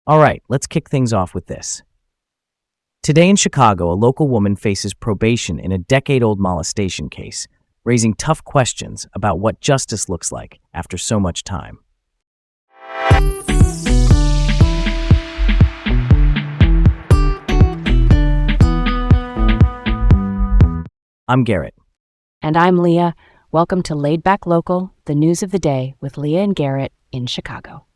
All right, let's kick things off with this. Today in Chicago, a local woman faces probation in a decade-old molestation case, raising tough questions about what justice looks like after so much time. I'm Garrett. And I'm Leah. Welcome to Laid Back Local, the news of the day with Leah and Garrett in Chicago.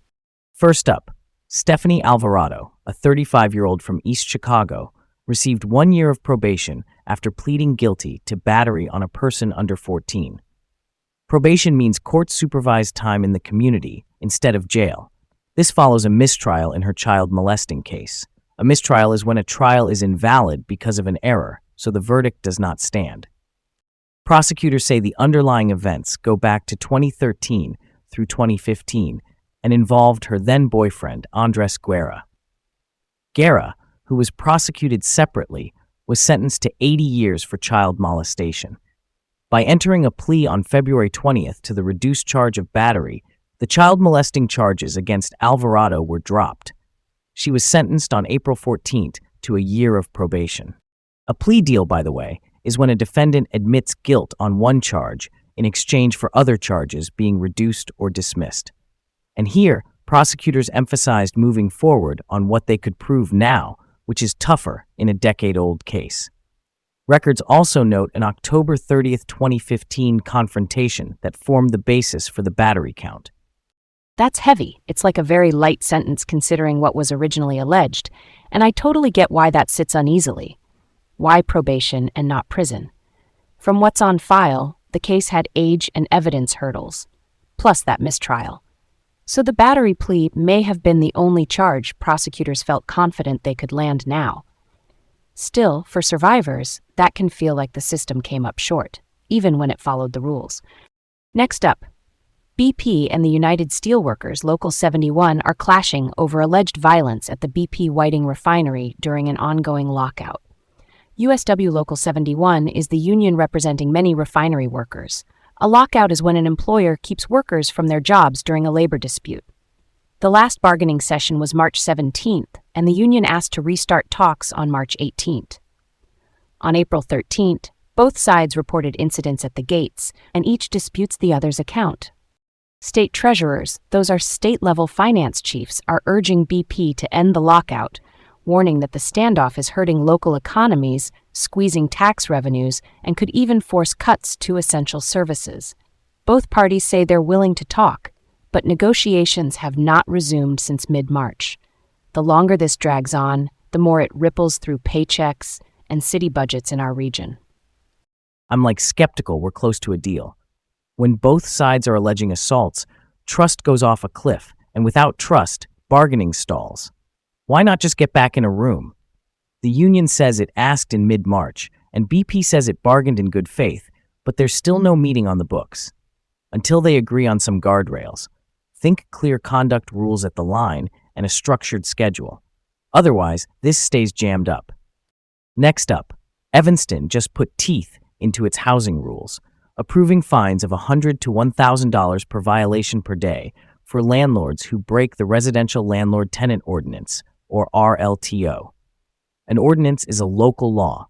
First up, Stephanie Alvarado, a 35-year-old from East Chicago, received 1 year of probation after pleading guilty to battery on a person under 14. Probation means court-supervised time in the community instead of jail. This follows a mistrial in her child molesting case. A mistrial is when a trial is invalid because of an error, so the verdict does not stand. Prosecutors say the underlying events go back to 2013 through 2015 and involved her then-boyfriend, Andres Guerra. Guerra, who was prosecuted separately, was sentenced to 80 years for child molestation. By entering a plea on February 20th to the reduced charge of battery, the child molesting charges against Alvarado were dropped. She was sentenced on April 14th to a year of probation. A plea deal, by the way, is when a defendant admits guilt on one charge in exchange for other charges being reduced or dismissed. And here, prosecutors emphasized moving forward on what they could prove now, which is tougher in a decade-old case. Records also note an October 30th, 2015 confrontation that formed the basis for the battery count. That's heavy. It's like a very light sentence considering what was originally alleged, and I totally get why that sits uneasily. Why probation and not prison? From what's on file, the case had age and evidence hurdles, plus that mistrial. So the battery plea may have been the only charge prosecutors felt confident they could land now. Still, for survivors, that can feel like the system came up short, even when it followed the rules. Next up, BP and the United Steelworkers Local 71 are clashing over alleged violence at the BP Whiting refinery during an ongoing lockout. USW Local 71 is the union representing many refinery workers. A lockout is when an employer keeps workers from their jobs during a labor dispute. The last bargaining session was March 17th, and the union asked to restart talks on March 18th. On April 13th, both sides reported incidents at the gates, and each disputes the other's account. State treasurers, those are state-level finance chiefs, are urging BP to end the lockout, warning that the standoff is hurting local economies, squeezing tax revenues, and could even force cuts to essential services. Both parties say they're willing to talk, but negotiations have not resumed since mid-March. The longer this drags on, the more it ripples through paychecks and city budgets in our region. I'm skeptical we're close to a deal. When both sides are alleging assaults, trust goes off a cliff, and without trust, bargaining stalls. Why not just get back in a room? The union says it asked in mid-March, and BP says it bargained in good faith, but there's still no meeting on the books. Until they agree on some guardrails. Think clear conduct rules at the line and a structured schedule. Otherwise, this stays jammed up. Next up, Evanston just put teeth into its housing rules, approving fines of $100 to $1,000 per violation per day for landlords who break the Residential Landlord-Tenant Ordinance, or RLTO. An ordinance is a local law.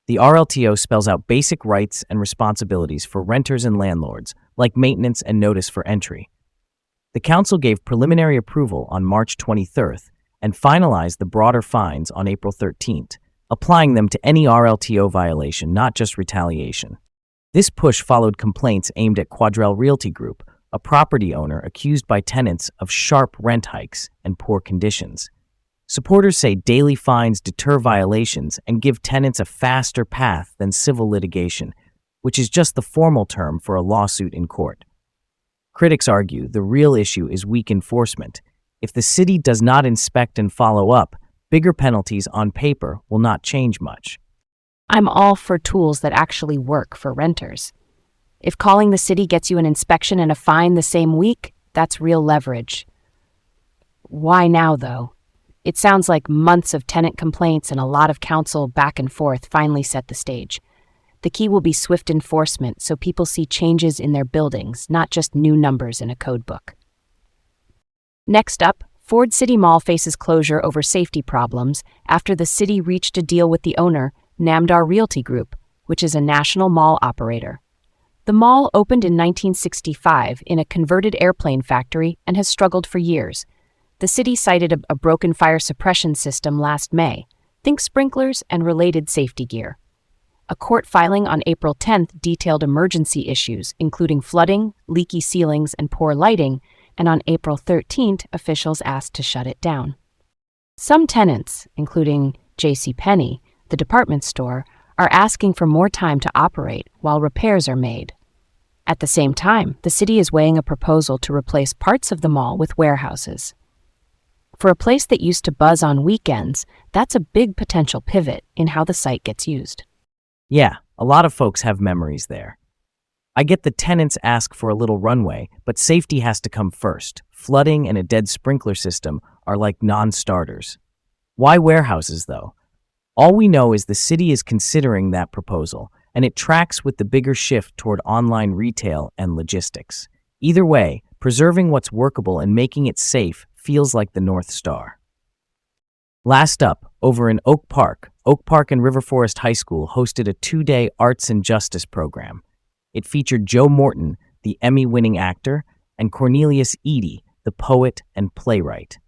The RLTO spells out basic rights and responsibilities for renters and landlords, like maintenance and notice for entry. The council gave preliminary approval on March 23rd and finalized the broader fines on April 13th, applying them to any RLTO violation, not just retaliation. This push followed complaints aimed at Quadrell Realty Group, a property owner accused by tenants of sharp rent hikes and poor conditions. Supporters say daily fines deter violations and give tenants a faster path than civil litigation, which is just the formal term for a lawsuit in court. Critics argue the real issue is weak enforcement. If the city does not inspect and follow up, bigger penalties on paper will not change much. I'm all for tools that actually work for renters. If calling the city gets you an inspection and a fine the same week, that's real leverage. Why now, though? It sounds like months of tenant complaints and a lot of council back and forth finally set the stage. The key will be swift enforcement so people see changes in their buildings, not just new numbers in a code book. Next up, Ford City Mall faces closure over safety problems after the city reached a deal with the owner, Namdar Realty Group, which is a national mall operator. The mall opened in 1965 in a converted airplane factory and has struggled for years. The city cited a broken fire suppression system last May. Think sprinklers and related safety gear. A court filing on April 10th detailed emergency issues, including flooding, leaky ceilings, and poor lighting, and on April 13th, officials asked to shut it down. Some tenants, including JCPenney, the department store, are asking for more time to operate while repairs are made. At the same time, the city is weighing a proposal to replace parts of the mall with warehouses. For a place that used to buzz on weekends, that's a big potential pivot in how the site gets used. Yeah, a lot of folks have memories there. I get the tenants ask for a little runway, but safety has to come first. Flooding and a dead sprinkler system are like non-starters. Why warehouses, though? All we know is the city is considering that proposal, and it tracks with the bigger shift toward online retail and logistics. Either way, preserving what's workable and making it safe feels like the North Star. Last up, over in Oak Park and River Forest High School hosted a 2-day Arts and Justice program. It featured Joe Morton, the Emmy-winning actor, and Cornelius Eady, the poet and playwright.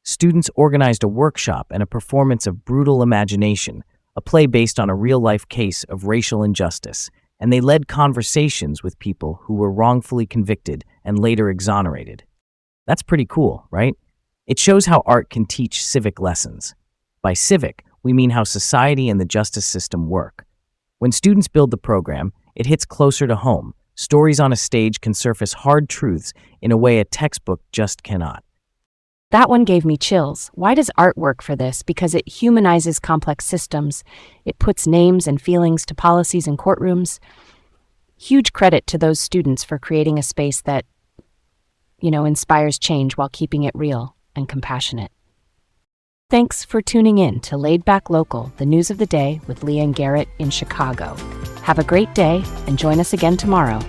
Students organized a workshop and a performance of Brutal Imagination, a play based on a real-life case of racial injustice, and they led conversations with people who were wrongfully convicted and later exonerated. That's pretty cool, right? It shows how art can teach civic lessons. By civic, we mean how society and the justice system work. When students build the program, it hits closer to home. Stories on a stage can surface hard truths in a way a textbook just cannot. That one gave me chills. Why does art work for this? Because it humanizes complex systems. It puts names and feelings to policies in courtrooms. Huge credit to those students for creating a space that, inspires change while keeping it real and compassionate. Thanks for tuning in to Laid Back Local, the news of the day with Leah and Garrett in Chicago. Have a great day and join us again tomorrow.